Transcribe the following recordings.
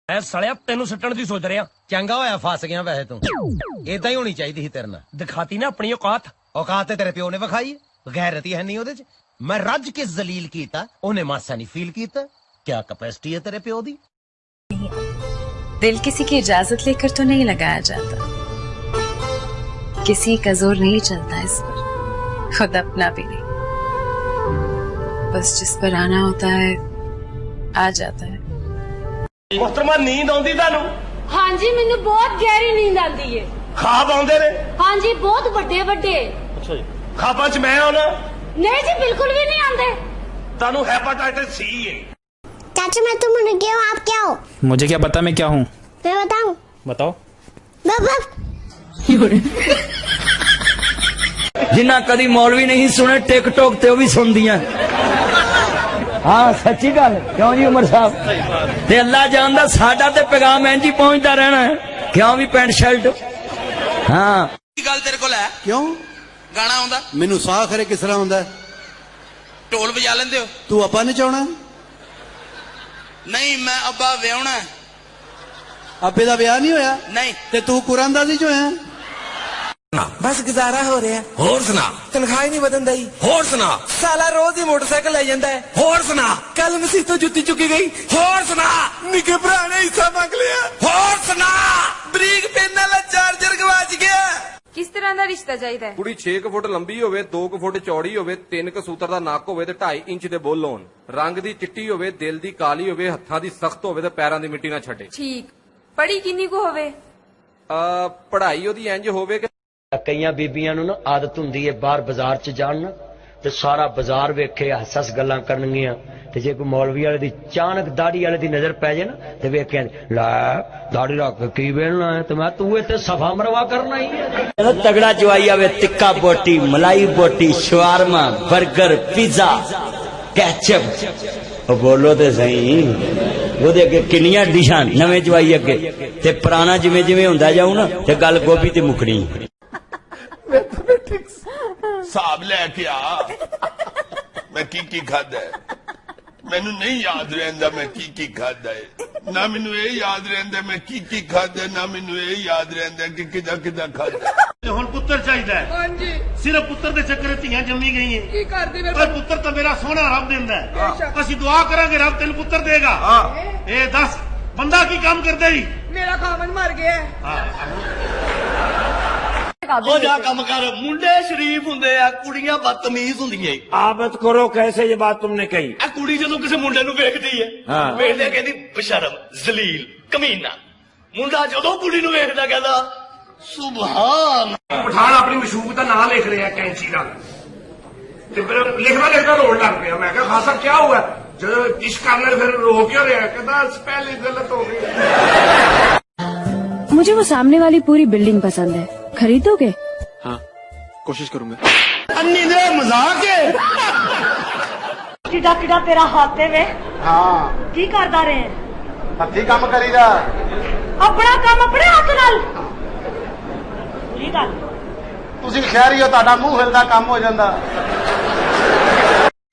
मैं सड़िया तेनू सट्टन दी सोच रहा। चंगा होया फस गया वैसे तू इदा ही होनी चाहिए तेरे नाल। दिखाती ना अपनी औकात। औकात तेरे प्यो ने विखाई गैरत है नहीं ओदे च। मैं रज के जलील कीता उन्हें मासा नहीं फील कीता। क्या कैपेसिटी है तेरे प्यो दी। दिल किसी की इजाजत लेकर तो नहीं लगाया जाता, किसी का जोर नहीं चलता इस पर, खुद अपना भी नहीं। बस जिस पर आना होता है आ जाता है। मोहतरमा नींद आउंदी तानू? हाँ जी, मैनू बहुत गहरी नींद आती है। खाब आउंदे ने? हाँ जी, बहुत बड़े बड़े। अच्छा जी। खाबां च मैं आना? नहीं जी, बिल्कुल भी नहीं आंदे। तानू हेपेटाइटिस सी है। चाचा मैं तुम क्या हो, आप क्या हो? मुझे क्या पता मैं क्या हूँ? मैं बताऊं? बताओ। बाबा जिन्ना कदी मौलवी नहीं सुने टिकटॉक ते भी सुन दिया। हाँ सच्ची गल क्यों जी उमर साहब ते अल्लाह जानदा साडा ते पैगाम इंज ही पहुंचता रहना है। क्यों भी पैंट शर्ट। हाँ गल तेरे को है क्यों गाना आंदा मैनू साह खरे किस तरह आंदा ढोल बजा लेंदे हो? तू अब्बा ने चाहना? नहीं मैं अब्बा व्याहना। अब्बे दा ब्याह नहीं होया? नहीं ते तू कुरानदाजी जो है? बस गुजारा हो रहा है। होर सुना। तनख्वाह ही नहीं बदन दी। होर सुना। साला रोज ही मोटरसाइकिल ले जाता है। होर सुना। कल मसीह तो जुत्ती चुकी गई। होर सुना। निके भरा ने हिस्सा मांग लिया। होर सुना। बरीक पेन वाला चार्जर गवाच गया। किस तरह का रिश्ता चाहिए? कुड़ी 6 फुट लंबी होवे, 2 फुट चौड़ी होवे, 3 सूत्र ਦਾ ਨੱਕ ਹੋਵੇ ਤੇ 2.5 ਇੰਚ ਦੇ ਬੁੱਲ ਹੋਣ, ਰੰਗ ਦੀ ਚਿੱਟੀ ਹੋਵੇ, ਦਿਲ ਦੀ ਕਾਲੀ ਹੋਵੇ, ਹੱਥਾਂ ਦੀ ਸਖਤ ਹੋਵੇ ਤੇ ਪੈਰਾਂ ਦੀ ਮਿੱਟੀ ਨਾ ਛੱਡੇ। ठीक पढ़ी किन्नी को होवे? ਪੜ੍ਹਾਈ ਉਹਦੀ ਇੰਜ ਹੋਵੇ ਕਿ ਕਈਆਂ ਬੀਬੀਆਂ ਨੂੰ ਨਾ ਆਦਤ ਹੁੰਦੀ ਹੈ ਬਾਹਰ ਬਾਜ਼ਾਰ 'ਚ ਜਾਣ ਨਾ ਤੇ ਸਾਰਾ ਬਾਜ਼ਾਰ ਵੇਖੇ ਹੱਸ ਗੱਲਾਂ ਕਰਨਗੀਆਂ ਤੇ ਜੇ ਕੋਈ ਮੌਲਵੀ ਵਾਲੇ ਦੀ ਅਚਾਨਕ ਦਾੜੀ ਵਾਲੇ ਦੀ ਨਜ਼ਰ ਪੈ ਜੇ ਨਾ ਤੇ ਵੇਖਿਆ ਲੈ ਦਾੜੀ ਰੱਖ ਕੇ ਕੀ ਵੇਲਣਾ ਹੈ ਤੇ ਮੈਂ ਤੂੰ ਇੱਥੇ ਸਫਾ ਮਰਵਾ ਕਰਨਾ ਹੀ ਹੈ। ਤਗੜਾ ਜਵਾਈ ਆਵੇ ਤਿੱਕਾ ਬੋਟੀ ਮਲਾਈ ਬੋਟੀ ਸ਼ਵਾਰਮਾ 버ਗਰ ਪੀਜ਼ਾ ਕੈਚਅਪ ਉਹ ਬੋਲੋ ਤੇ ਸਹੀ ਉਹਦੇ ਅੱਗੇ ਕਿੰਨੀਆਂ ਡਿਸ਼ਾਂ ਨਵੇਂ ਜਵਾਈ ਅੱਗੇ ਤੇ ਪੁਰਾਣਾ ਜਿਵੇਂ ਜਿਵੇਂ ਹੁੰਦਾ ਜਾਊ ਨਾ ਤੇ ਗੱਲ ਗੋਭੀ ਤੇ ਮੁਕਣੀ। ਹਿਸਾਬ ਲੈ ਕੇ ਆ ਮੈਂ ਕੀ ਖਾਦਾ ਮੈਨੂੰ ਨਹੀਂ ਯਾਦ ਰਹਿੰਦਾ ਮੈਂ ਕੀ ਖਾਦਾ ਹੈ ਨਾ ਮੈਨੂੰ ਇਹ ਯਾਦ ਰਹਿੰਦਾ ਮੈਂ ਕੀ ਖਾਦਾ ਨਾ ਮੈਨੂੰ ਇਹ ਯਾਦ ਰਹਿੰਦਾ ਕਿ ਕਿਦਾਂ ਖਾਦਾ। ਹੁਣ ਪੁੱਤਰ ਚਾਹੀਦਾ ਹੈ। ਹਾਂਜੀ ਸਿਰਫ ਪੁੱਤਰ ਦੇ ਚੱਕਰ ਧੀਆਂ ਜੰਮੀ ਗਈਆਂ। ਕੀ ਕਰਦੀ ਵੇ? ਪਰ ਪੁੱਤਰ ਤਾਂ ਮੇਰਾ ਸੋਹਣਾ ਰੱਬ ਦਿੰਦਾ ਹੈ। ਅਸੀਂ ਦੁਆ ਕਰਾਂਗੇ ਰੱਬ ਤੈਨੂੰ ਪੁੱਤਰ ਦੇਗਾ। ਇਹ ਦੱਸ ਬੰਦਾ ਕੀ ਕੰਮ ਕਰਦਾ ਜੀ? मेरा खामन मर गया। ਉਹ ਜਾ ਕੰਮ ਕਰ। ਮੁੰਡੇ ਸ਼ਰੀਫ ਹੁੰਦੇ ਆ, ਕੁੜੀਆਂ ਬਦਤਮੀਜ਼ ਹੁੰਦੀਆਂ। ਆਬਤ ਕਰੋ ਕੈਸੇ ਇਹ ਬਾਤ ਤੁਮਨੇ ਕਹੀ। ਆ ਕੁੜੀ ਜਦੋਂ ਕਿਸੇ ਮੁੰਡੇ ਨੂੰ ਵੇਖਦੀ ਹੈ ਵੇਖਦੇ ਕਹਿੰਦੀ ਬਸ਼ਰਮ ਜ਼ਲੀਲ ਕਮੀਨਾ। ਮੁੰਡਾ ਜਦੋਂ ਕੁੜੀ ਨੂੰ ਵੇਖਦਾ ਕਹਿੰਦਾ ਸੁਭਾਨ। ਪਠਾਨ ਆਪਣੀ ਮਸ਼ੂਕ ਦਾ ਨਾਮ ਲਿਖ ਰਿਹਾ ਕੈਂਚੀ ਨਾਲ ਤੇ ਫਿਰ ਲਿਖਦਾ ਰੋਣ ਲੱਗ ਪਿਆ। ਮੈਂ ਕਿਹਾ ਖਾਸਾ ਕੀ ਹੋਇਆ? ਜਦੋਂ ਇਸ਼ਕ ਕਰਨੇ ਫਿਰ ਰੋ ਕਿਉਂ ਰਿਹਾ? ਕਹਿੰਦਾ ਸਪੈਲਿੰਗ ਗਲਤ ਹੋ गई। मुझे वो सामने वाली पूरी बिल्डिंग पसंद है, खरीदोगे? हाँ कोशिश करूंगा। अन्नी दे मजाक है। किडा किडा तेरा हाथे वे? हाँ की करदा रहे? हथी काम करीदा। अपना काम अपने हाथ नाल की कर। ਤੁਸੀਂ ਖੈਰੀ ਹੋ ਤੁਹਾਡਾ ਮੂੰਹ ਹਿਲਦਾ ਕੰਮ ਹੋ ਜਾਂਦਾ।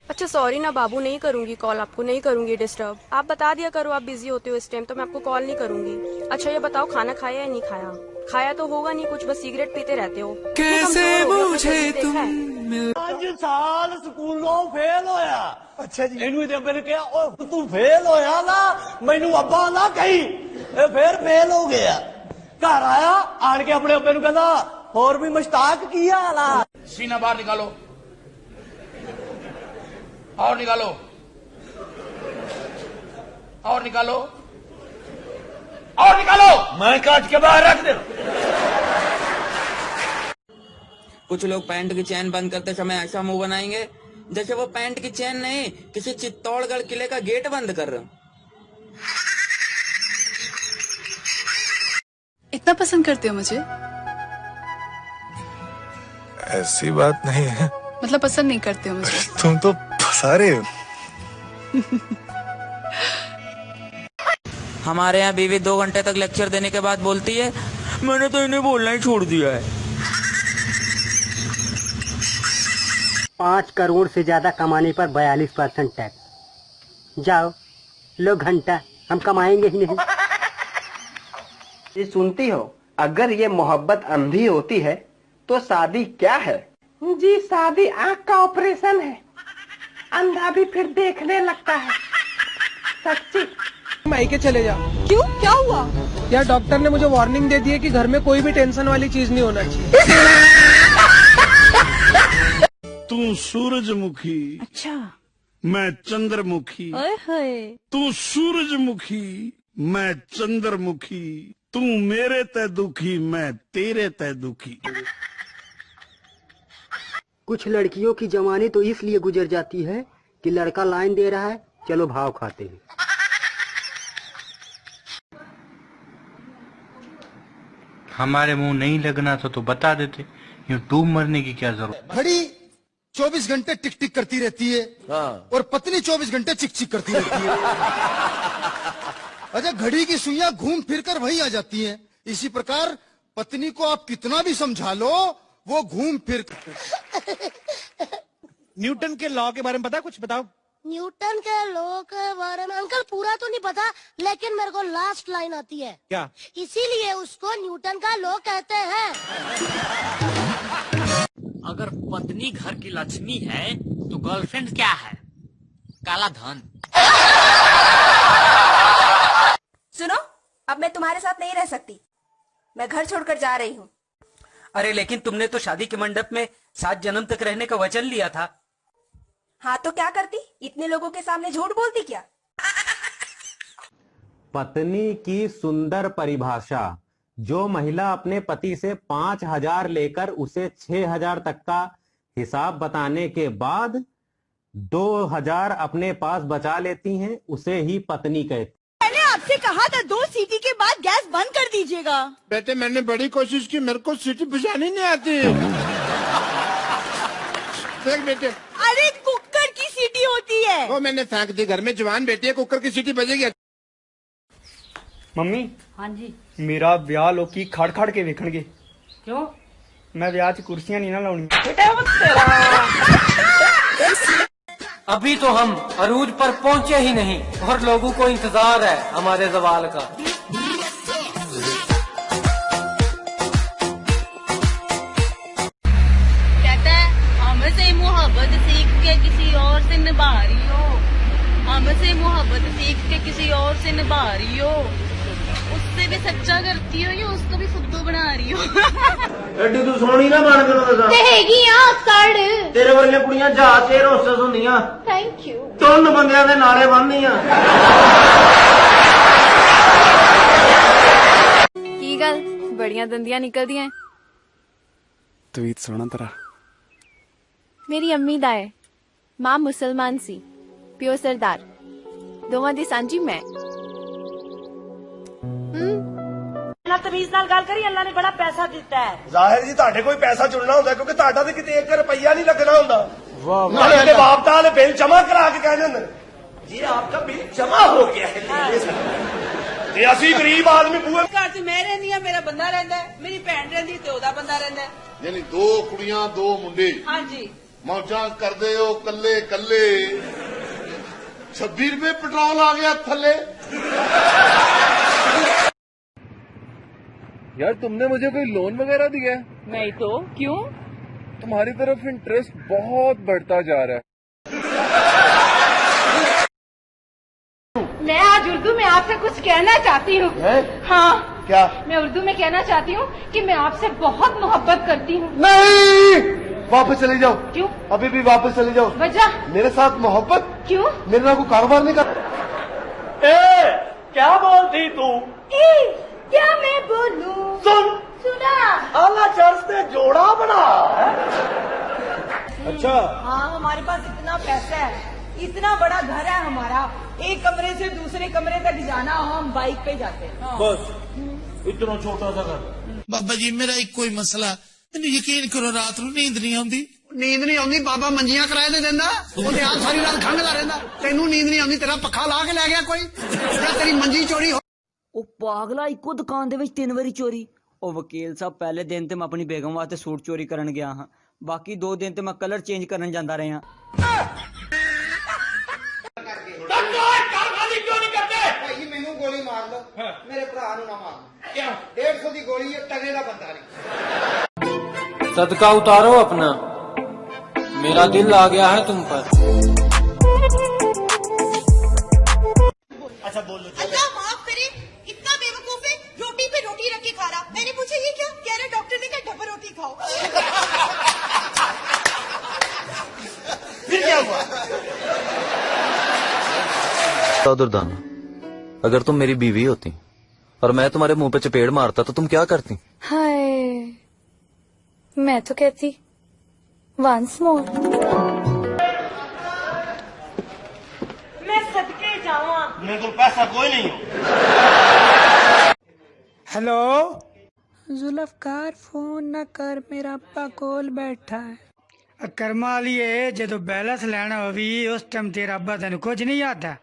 अच्छा सॉरी ना बाबू, नहीं करूंगी कॉल आपको, नहीं करूंगी डिस्टर्ब। आप बता दिया करो आप बिजी होते हो इस टाइम, तो मैं आपको कॉल नहीं करूंगी। अच्छा ये बताओ खाना खाया या नहीं खाया? खाया तो होगा नहीं, कुछ बस सिगरेट पीते रहते हो। कैसे मुझे तुम 5 ਸਾਲ ਸਕੂਲੋਂ ਫੇਲ ਹੋਇਆ। ਅੱਛਾ ਜੀ। ਇਹਨੂੰ ਇਹਦੇ ਅੱਬੇ ਨੇ ਕਿਹਾ ਓ ਤੂੰ ਫੇਲ ਹੋਇਆ ਨਾ ਮੈਨੂੰ ਅੱਬਾ ਨਾ ਕਹੀ। ਇਹ ਫੇਰ ਫੇਲ ਹੋ ਗਿਆ। ਘਰ ਆਇਆ ਆਣ ਕੇ ਆਪਣੇ ਅੱਬੇ ਨੂੰ ਕਹਿੰਦਾ ਹੋਰ ਵੀ ਮੁਸ਼ਤਾਕ ਕੀ ਹਾਲ ਆ? ਸੀਨਾ ਬਾਹਰ ਨਿਕਾਲੋ और निकालो और निकालो और निकालो। मैं काट के बाहर रख दे। कुछ लोग पैंट की चैन बंद करते समय ऐसा मुंह बनाएंगे जैसे वो पैंट की चैन नहीं किसी चित्तौड़गढ़ किले का गेट बंद कर रहे हो। इतना पसंद करते हो मुझे? ऐसी बात नहीं है। मतलब पसंद नहीं करते हो मुझे? तुम तो सारे हमारे यहाँ बीवी 2 घंटे तक लेक्चर देने के बाद बोलती है मैंने तो इन्हें बोलना ही छोड़ दिया है। 5 करोड़ से ज्यादा कमाने पर 42% टैक्स। जाओ लो घंटा, हम कमाएंगे ही नहीं। ये सुनती हो, अगर ये मोहब्बत अंधी होती है तो शादी क्या है? जी शादी आँख का ऑपरेशन है, अंधा भी फिर देखने लगता है। सच्ची। मायके चले जा। क्यों, क्या हुआ? यार डॉक्टर ने मुझे वार्निंग दे दी है कि घर में कोई भी टेंशन वाली चीज नहीं होना चाहिए। तू सूरजमुखी, अच्छा मैं चंद्रमुखी। ओए होए। तू सूरजमुखी, मैं चंद्रमुखी। तू मेरे ते दुखी, मैं तेरे ते दुखी। कुछ लड़कियों की जवानी तो इसलिए गुजर जाती है कि लड़का लाइन दे रहा है, चलो भाव खाते हैं। हमारे मुंह नहीं लगना था तो बता देते, यूं डूब मरने की क्या जरूरत। घड़ी 24 घंटे टिक टिक करती रहती है और पत्नी 24 घंटे चिक चिक करती रहती है। अच्छा, घड़ी की सुइयां घूम फिर कर वहीं आ जाती हैं। इसी प्रकार पत्नी को आप कितना भी समझा लो, वो घूम फिर। न्यूटन के लॉ के बारे में पता कुछ बताओ। न्यूटन के लॉ के बारे में अंकल पूरा तो नहीं पता, लेकिन मेरे को लास्ट लाइन आती है। क्या? इसीलिए उसको न्यूटन का लॉ कहते हैं। अगर पत्नी घर की लक्ष्मी है तो गर्लफ्रेंड क्या है? काला धन। सुनो, अब मैं तुम्हारे साथ नहीं रह सकती, मैं घर छोड़कर जा रही हूँ। अरे लेकिन तुमने तो शादी के मंडप में 7 जन्म तक रहने का वचन लिया था। हाँ तो क्या करती, इतने लोगों के सामने झूठ बोलती क्या? पत्नी की सुंदर परिभाषा। जो महिला अपने पति से 5,000 लेकर उसे 6,000 तक का हिसाब बताने के बाद 2,000 अपने पास बचा लेती हैं, उसे ही पत्नी कहते। मैंने आपसे कहा था 2 सीटी के बाद गैस बंद कर दीजिएगा। बेटे मैंने बड़ी कोशिश की, मेरे को सीटी बुझानी नहीं आती। देख बेटे। अरे कुकर की सीटी होती है। वो मैंने फेंक दी, घर में जवान बेटी है, कुकर की सीटी बजेगी। मम्मी। हाँ जी। मेरा ब्याह लोकी खड़ खड़ के वेखणगे। क्यों? मैं ब्याह च कुर्सियां नहीं ना लाउनी। अभी तो हम अरूज पर पहुंचे ही नहीं और लोगों को इंतजार है हमारे सवाल का। कहता है हमसे मोहब्बत सीख के किसी और से निभा रही हो, हमसे मोहब्बत सीख के किसी और से निभा रही हो, उससे भी सच्चा करती हो या उसको भी फुद्दू बना रही हो। एडी तू सोनी ना बन के दसा तेरे वर्गे कुड़ियां जहाज से रोस्टस होंदियां। Thank you. तुन बंदियां दे नारे बनदियां। की गल बड़ियां दंदियां निकल दियां। तवीत सोना तेरा। मेरी अम्मी दा है, मां मुसलमान सी, प्यो सरदार, दोवां दी सांझी मैं। तमीज नाल गल करी, अल्लाह ने बड़ा पैसा दिता है। जाहिर जी ਤੁਹਾਡੇ ਕੋਈ ਪੈਸਾ ਚੁਣਨਾ ਹੁੰਦਾ, क्योंकि ਤੁਹਾਡਾ ਤੇ ਕਿਤੇ 1 ਰੁਪਈਆ ਨਹੀਂ ਲੱਗਣਾ ਹੁੰਦਾ। ਨਾਲੇ ਇਹਦੇ ਬਾਪ ਦਾ ਬਿੱਲ ਜਮਾ ਕਰਾ ਕੇ ਕਹਿ ਦਿੰਦੇ ਜੀ ਆਪਕਾ ਬਿੱਲ ਜਮਾ ਹੋ ਗਿਆ ਹੈ। ਤੇ ਅਸੀਂ ਗਰੀਬ ਆਦਮੀ ਬੂਹੇ ਘਰ 'ਚ ਮੈਂ ਰਹਿੰਦੀ ਆ, ਮੇਰਾ ਬੰਦਾ ਰਹਿੰਦਾ ਹੈ, ਮੇਰੀ ਭੈਣ ਰਹਿੰਦੀ ਤੇ ਉਹਦਾ ਬੰਦਾ ਰਹਿੰਦਾ ਹੈ। ਯਾਨੀ 2 ਕੁੜੀਆਂ 2 ਮੁੰਡੇ। ਹਾਂਜੀ। ਮੌਜਾਂ ਕਰਦੇ ਹੋ ਕੱਲੇ ਕੱਲੇ। 26 ਰੁਪਏ ਪੈਟਰੋਲ ਆ ਗਿਆ ਥੱਲੇ। यार तुमने मुझे कोई लोन वगैरह दिया है? नहीं तो क्यों? तुम्हारी तरफ इंटरेस्ट बहुत बढ़ता जा रहा है। मैं आज उर्दू में आपसे कुछ कहना चाहती हूँ। हाँ। क्या? मैं उर्दू में कहना चाहती हूँ कि मैं आपसे बहुत मोहब्बत करती हूँ। नहीं, वापस चले जाओ। क्यों? अभी भी वापस चले जाओ। वजह? मेरे साथ मोहब्बत? क्यों? मेरे नाम को कारोबार नहीं कर। क्या बोलती तू? क्या मैं बोलूं? सुना। आला चर्च से जोड़ा बना। अच्छा। हाँ, हमारे पास इतना पैसा है, इतना बड़ा घर है हमारा, एक कमरे से दूसरे कमरे तक जाना हो हम बाइक पे जाते हैं। बस इतना छोटा सा घर। बाबा जी मेरा एक कोई मसला, मैंने यकीन करो रात ਨੂੰ नींद नहीं आती। नींद नहीं आती बाबा मंजियां किराए दे देंदा, ਉਹਦੇ ਆ ਸਾਰੀ ਰਾਤ ਖੰਗਦਾ ਰਹਿੰਦਾ। ਤੈਨੂੰ नींद नहीं आती, तेरा पखा ला के ले गया कोई या तेरी मंजी चोरी। ਉਹ ਪਾਗਲਾ ਇੱਕੋ ਦੁਕਾਨ ਦੇ ਵਿੱਚ 3 ਵਾਰੀ ਚੋਰੀ। ਉਹ ਵਕੀਲ ਸਾਹਿਬ ਪਹਿਲੇ ਦਿਨ ਤੇ ਮੈਂ ਆਪਣੀ ਬੇਗਮ ਵਾਸਤੇ ਸੂਟ ਚੋਰੀ ਕਰਨ ਗਿਆ ਹਾਂ, ਬਾਕੀ 2 ਦਿਨ ਤੇ ਮੈਂ ਕਲਰ ਚੇਂਜ ਕਰਨ ਜਾਂਦਾ ਰਿਹਾ। क्यों नहीं करते? भाई मैनू गोली मार लो। मेरे भरा नूं ना मार क्यों 150 की गोली है टगे का बंदा नहीं सदका उतारो अपना, मेरा दिल आ गया है तुम पर। अच्छा बोलो अल्लाह माफ करे, इतना बेवकूफ है, रोटी पे रोटी रख के खा रहा। मैंने पूछा ये क्या, कह रहे डॉक्टर ने कहा डबल रोटी खाओ। फिर क्या हुआ? दुर्दाना, अगर तुम मेरी बीवी होती और मैं तुम्हारे मुंह पे चपेड़ मारता तो तुम क्या करती? हाय, मैं तो कहती वंस मोर। मैं सदके जावा, मेरे को पैसा कोई नहीं हो। हेलो जुल्फकार, फोन न कर, मेरा अब्बा कोल बैठा है। करमा लिए जो बैलेंस लेना होवी उस टाइम तेरा अब्बा तेन कुछ नहीं आता।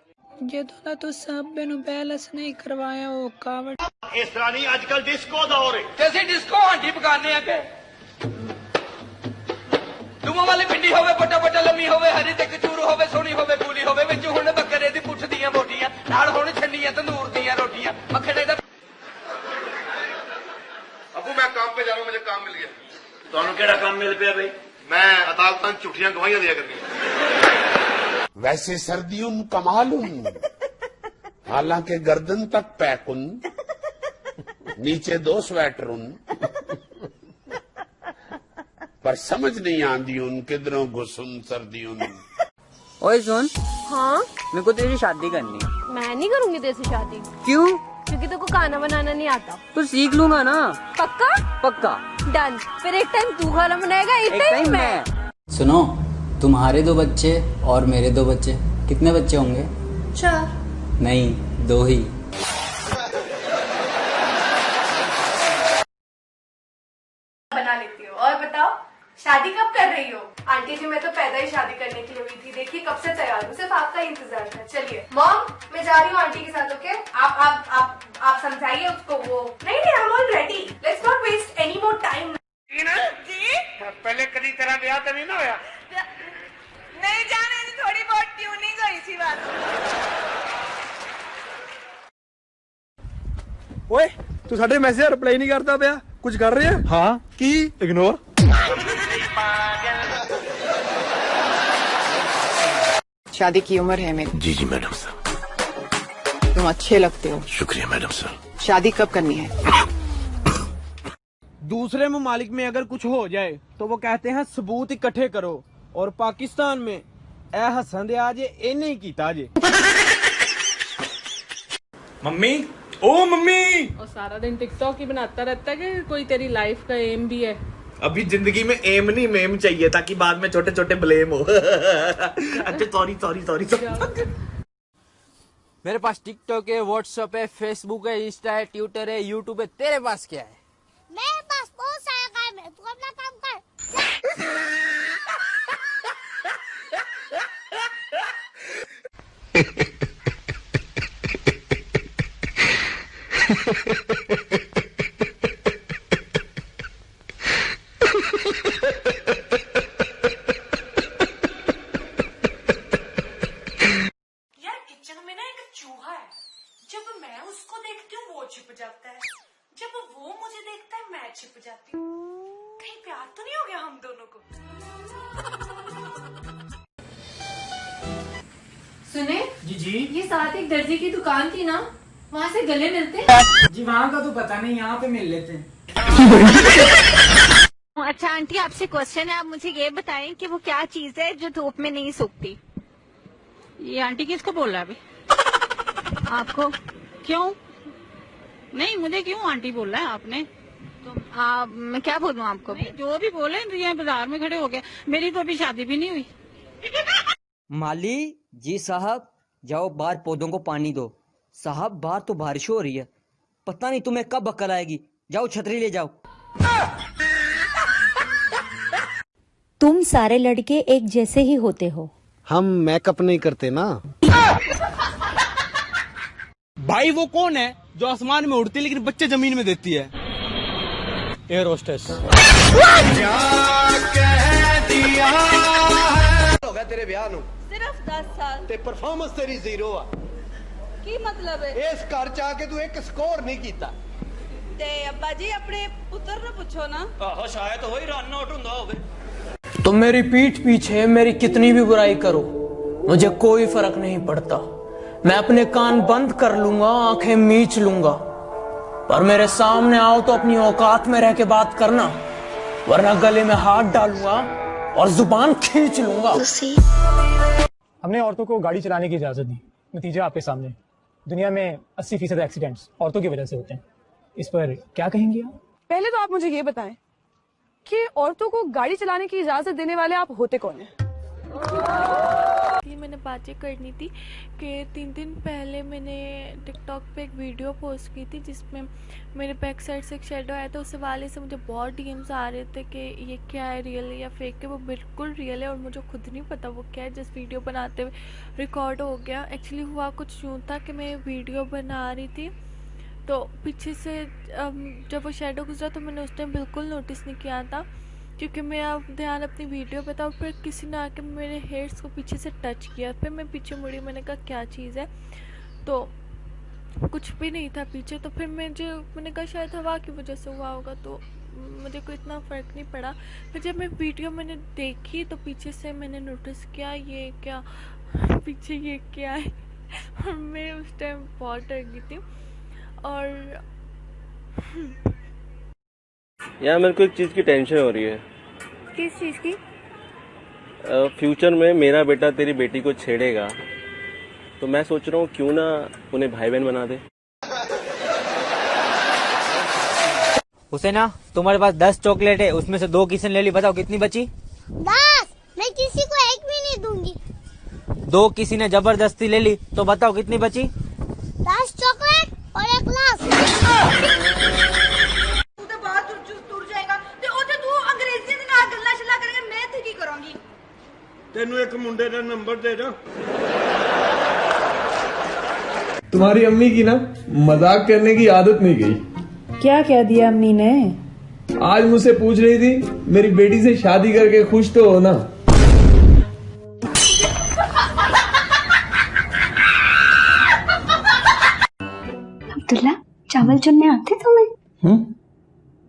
ਜਦੋਂ ਦਾ ਤੂੰ ਸਾਬੇ ਨੂੰ ਬੈਲੈਂਸ ਨਹੀਂ ਕਰਵਾਇਆ ਉਹ ਕਾਵੜ। ਇਸ ਤਰ੍ਹਾਂ ਨਹੀਂ, ਅੱਜ ਕੱਲ ਡਿਸਕੋ ਦੌਰ ਹੈ ਤੇ ਅਸੀਂ ਡਿਸਕੋ ਆਂਟੀ ਪਕਾਨੇ ਆ ਕਿ ਦੁਮਾ ਵਾਲੀ ਪਿੰਡੀ ਹੋਵੇ, ਵੱਡਾ ਵੱਡਾ ਲੰਮੀ ਹੋਵੇ, ਹਰੀ ਤੇ ਕਚੂਰ ਹੋਵੇ, ਸੋਹਣੀ ਹੋਵੇ, ਕੂਲੀ ਹੋਵੇ, ਵਿੱਚ ਹੁਣ ਬੱਕਰੇ ਦੀ ਪੁੱਠ ਦੀਆਂ ਬੋਟੀਆਂ, ਨਾਲ ਹੁਣ ਛੰਡੀਆਂ ਤੰਦੂਰ ਦੀਆਂ ਰੋਟੀਆਂ, ਮੱਖਣੇ ਦਾ। अबू मैं काम पे जा रहा हूँ, मुझे काम मिल गया। ਤੁਹਾਨੂੰ ਕਿਹੜਾ ਕੰਮ ਮਿਲ ਪਿਆ ਬਈ? मैं अदालतां झूठियां गवाहियां दिया करनी। वैसे सर्दियों कमालुन, हालांकि गर्दन तक पैकुन, नीचे 2 स्वेटरुन, पर समझ नहीं आंदी उन किधरों घुसुन सर्दियों। ओए सुन, हाँ मेरे को तेरी शादी करनी है। मैं नहीं करूंगी तेरे से शादी। क्यों? क्योंकि तेरे को खाना बनाना नहीं आता। तो सीख लूंगा ना। पक्का? पक्का। डन। फिर एक टाइम तू खाना बनाएगा, एक टाइम मैं। सुनो, तुम्हारे 2 बच्चे और मेरे 2 बच्चे, कितने बच्चे होंगे? 4। नहीं, 2 ही। बना लेती हो। और बताओ शादी कब कर रही हो? आंटी जी मैं तो पैदा ही शादी करने के लिए हुई थी, देखिए कब से तैयार हूँ, सिर्फ आपका ही इंतजार था। चलिए मॉम, मैं जा रही हूँ आंटी के साथ। ओके, आप समझाइए उसको। वो नहीं, I am all ready, let's not waste any more time. जी पहले कभी तेरा ब्याह तो नहीं ना होया? नहीं जाने, थोड़ी बहुत ट्यूनिंग हुई थी बात। ओए तू साडे मैसेज रिप्लाई नहीं करता पिया, कुछ कर रहे हैं? हाँ की इग्नोर। शादी की उम्र है मेरी। जी जी मैडम सर। तुम अच्छे लगते हो। शुक्रिया मैडम सर। शादी कब करनी है? दूसरे ममालिक में अगर कुछ हो जाए तो वो कहते हैं सबूत इकट्ठे करो, और पाकिस्तान में ए हसन दे आज ये नहीं कीता जे। मम्मी, ओ मम्मी, और सारा दिन टिकटॉक ही बनाता रहता है कि कोई तेरी लाइफ का एम भी है? अभी जिंदगी में एम नहीं मेम चाहिए ताकि बाद में छोटे छोटे ब्लेम हो। अच्छा सॉरी सॉरी सॉरी। मेरे पास टिकटॉक है, व्हाट्सएप है, फेसबुक है, इंस्टा है, ट्विटर है, यूट्यूब है। तेरे पास क्या है? मेरे पास बहुत सारा काम है, तू अपना काम कर। यार किचन में ना एक चूहा है, जब मैं उसको देखती हूँ वो छिप जाता है, जब वो मुझे देखता है मैं छिप जाती हूँ। कहीं प्यार तो नहीं हो गया हम दोनों को? सुने जी ये साथ एक दर्जी की दुकान थी ना, वहाँ से गले मिलते हैं? जी वहाँ का तो पता नहीं, यहाँ पे मिल लेते हैं। अच्छा आंटी, आपसे क्वेश्चन है, आप मुझे ये बताएं कि वो क्या चीज है जो धूप में नहीं सूखती? ये आंटी किसको बोल रहा है अभी? आपको। क्यों? नहीं, मुझे क्यों आंटी बोल रहा है आपने? तो मैं क्या बोलूं आपको? जो भी बोले, ये बाजार में खड़े हो गए। मेरी तो अभी शादी भी नहीं हुई। माली जी साहब, जाओ बाहर पौधों को पानी दो। साहब बाहर तो बारिश हो रही है, पता नहीं तुम्हें कब अक्ल आएगी। जाओ छतरी ले जाओ। तुम सारे लड़के एक जैसे ही होते हो। हम मेकअप नहीं करते ना। भाई वो कौन है जो आसमान में उड़ती लेकिन बच्चे जमीन में देती है? Air hostess. हो गया तेरे ब्याह नू? सिर्फ 10 साल। ते परफॉर्मेंस तेरी 0 आ। की मतलब है इस घर च आके तू एक स्कोर नहीं कीता ते अब्बा जी अपने पुत्र ने पूछो ना आहो शायद वही रन आउट हुंदा होवे। तुम मेरी पीठ पीछे मेरी कितनी भी बुराई करो, मुझे कोई फर्क नहीं पड़ता। मैं अपने कान बंद कर लूंगा, आंखें मीच लूंगा, पर मेरे सामने आओ तो अपनी औकात में रह के बात करना, वरना गले में हाथ डालूंगा और जुबान खींच लूंगा। हमने औरतों को गाड़ी चलाने की इजाजत दी, नतीजा आपके सामने। दुनिया में 80% एक्सीडेंट्स औरतों की वजह से होते हैं। इस पर क्या कहेंगी आप? पहले तो आप मुझे ये बताएं कि औरतों को गाड़ी चलाने की इजाजत देने वाले आप होते कौन हैं? मैंने बातें करनी थी कि 3 दिन पहले मैंने टिकटॉक पे एक वीडियो पोस्ट की थी जिसमें मेरे बैक साइड से एक शेडो आया था। उस वाले से मुझे बहुत डीएम्स आ रहे थे कि ये क्या है, रियल है या फेक है। वो बिल्कुल रियल है और मुझे खुद नहीं पता वो क्या है। जिस वीडियो बनाते हुए रिकॉर्ड हो गया। एक्चुअली हुआ कुछ यूँ था कि मैं वीडियो बना रही थी तो पीछे से जब वो शेडो गुजरा तो मैंने उस टाइम बिल्कुल नोटिस नहीं किया था क्योंकि मैं अब ध्यान अपनी वीडियो पे था। और फिर किसी ने आके मेरे हेयर्स को पीछे से टच किया। फिर मैं पीछे मुड़ी, मैंने कहा क्या चीज़ है, तो कुछ भी नहीं था पीछे। तो फिर मैंने कहा शायद हवा की वजह से हुआ होगा, तो मुझे कोई इतना फ़र्क नहीं पड़ा। फिर जब मैं वीडियो मैंने देखी तो पीछे से मैंने नोटिस किया ये क्या पीछे ये क्या है। और मैं उस टाइम बहुत डर गई थी। और यार मेरे को एक चीज़ की टेंशन हो रही है। किस चीज़ की? फ्यूचर में मेरा बेटा तेरी बेटी को छेड़ेगा तो मैं सोच रहा हूँ क्यों ना उन्हें भाई बहन बना दे। हुसैना तुम्हारे पास 10 चॉकलेट है, उसमें से 2 किसने ले ली, बताओ कितनी बची? 10। मैं किसी को एक भी नहीं दूंगी। 2 किसी ने जबरदस्ती ले ली तो बताओ कितनी बची? 10 चॉकलेट और 1 ग्लास। तू तो बाहर तुर जाएगा ते ओथे तू अंग्रेजी दे नाल गल्ला छला करेगा, मैं इत्थे की करांगी? तेनू एक मुंडे दा नंबर दे दा। तुम्हारी अम्मी की ना मजाक करने की आदत नहीं गई। क्या कह दिया अम्मी ने? आज मुझसे पूछ रही थी मेरी बेटी से शादी करके खुश तो हो ना। अब्दुल्ला चावल चुनने आते तुम्हें?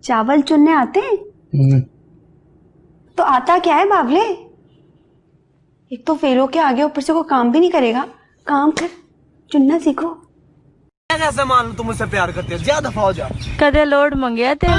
चावल चुनने आते? तो आता क्या है बावले? एक तो फेल होके आगे ऊपर से कोई काम भी नहीं करेगा। काम कर, चुनना सीखो। कैसे मान लो तुम मुझसे प्यार करते हो, ज्यादा दफा हो जाओ। कदे लोड मंगया तेरे